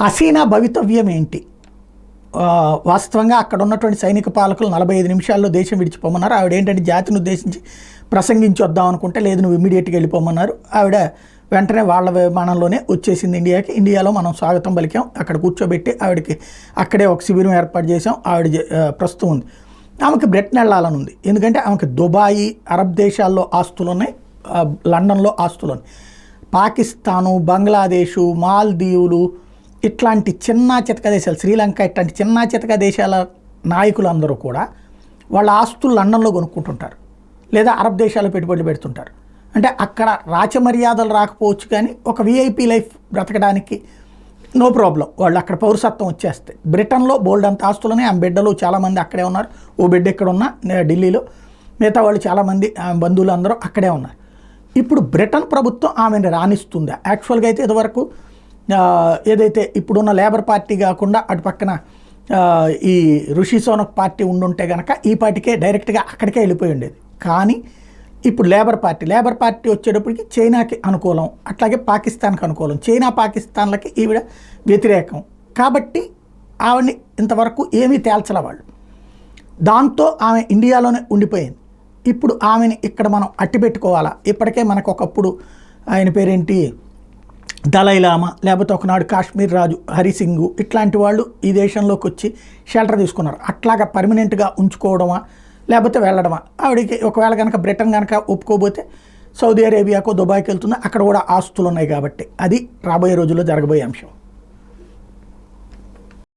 హసీనా భవితవ్యం ఏంటి? వాస్తవంగా అక్కడ ఉన్నటువంటి సైనిక పాలకులు 45 నిమిషాల్లో దేశం విడిచిపోమన్నారు. ఆవిడ ఏంటంటే జాతిని ఉద్దేశించి ప్రసంగించి వద్దాం అనుకుంటే లేదు నువ్వు ఇమ్మీడియట్గా వెళ్ళిపోమన్నారు. ఆవిడ వెంటనే వాళ్ళ విమానంలోనే వచ్చేసింది ఇండియాకి. ఇండియాలో మనం స్వాగతం పలికాం, అక్కడ కూర్చోబెట్టి ఆవిడకి అక్కడే ఒక శిబిరం ఏర్పాటు చేసాం. ఆవిడ ప్రస్తుతం ఉంది. ఆమెకి బ్రిటన్ వెళ్ళాలని ఉంది, ఎందుకంటే ఆమెకి దుబాయి, అరబ్ దేశాల్లో ఆస్తులు ఉన్నాయి, లండన్లో ఆస్తులు ఉన్నాయి. పాకిస్తాను, బంగ్లాదేశు, మాల్దీవులు ఇట్లాంటి చిన్న చితక దేశాలు, శ్రీలంక ఇట్లాంటి చిన్న చితక దేశాల నాయకులందరూ కూడా వాళ్ళ ఆస్తులు లండన్లో కొనుక్కుంటుంటారు, లేదా అరబ్ దేశాల్లో పెట్టుబడులు పెడుతుంటారు. అంటే అక్కడ రాచమర్యాదలు రాకపోవచ్చు, కానీ ఒక విఐపీ లైఫ్ బ్రతకడానికి నో ప్రాబ్లం, వాళ్ళు అక్కడ పౌరసత్వం వచ్చేస్తాయి. బ్రిటన్లో బోల్డ్ అంత ఆస్తులని ఆమె బిడ్డలు చాలామంది అక్కడే ఉన్నారు. ఓ బిడ్డ ఇక్కడ ఉన్నా ఢిల్లీలో, మిగతా వాళ్ళు చాలామంది బంధువులు అందరూ అక్కడే ఉన్నారు. ఇప్పుడు బ్రిటన్ ప్రభుత్వం ఆమెను రాణిస్తుందా? యాక్చువల్గా అయితే ఇదివరకు ఏదైతే ఇప్పుడున్న లేబర్ పార్టీ కాకుండా అటు పక్కన ఈ ఋషి సోనక్ పార్టీ ఉండుంటే కనుక ఈ పార్టీకే డైరెక్ట్గా అక్కడికే వెళ్ళిపోయి ఉండేది. కానీ ఇప్పుడు లేబర్ పార్టీ వచ్చేటప్పటికి చైనాకి అనుకూలం, అట్లాగే పాకిస్తాన్కి అనుకూలం. చైనా పాకిస్తాన్లకి ఈవిడ వ్యతిరేకం కాబట్టి ఆవిడని ఇంతవరకు ఏమీ తేల్చల వాళ్ళు. దాంతో ఆమె ఇండియాలోనే ఉండిపోయింది. ఇప్పుడు ఆమెని ఇక్కడ మనం అట్టి పెట్టుకోవాలా? ఇప్పటికే మనకు ఒకప్పుడు ఆయన పేరేంటి దలైలామా, లేకపోతే ఒకనాడు కాశ్మీర్ రాజు హరిసింగ్, ఇట్లాంటి వాళ్ళు ఈ దేశంలోకి వచ్చి షెల్టర్ తీసుకున్నారు. అట్లాగా పర్మనెంట్గా ఉంచుకోవడమా లేకపోతే వెళ్ళడమా? ఆవిడకి ఒకవేళ కనుక బ్రిటన్ కనుక ఒప్పుకోబోతే సౌదీ అరేబియాకో దుబాయ్కి వెళ్తుంది, అక్కడ కూడా ఆస్తులు ఉన్నాయి కాబట్టి అది రాబోయే రోజుల్లో జరగబోయే అంశం.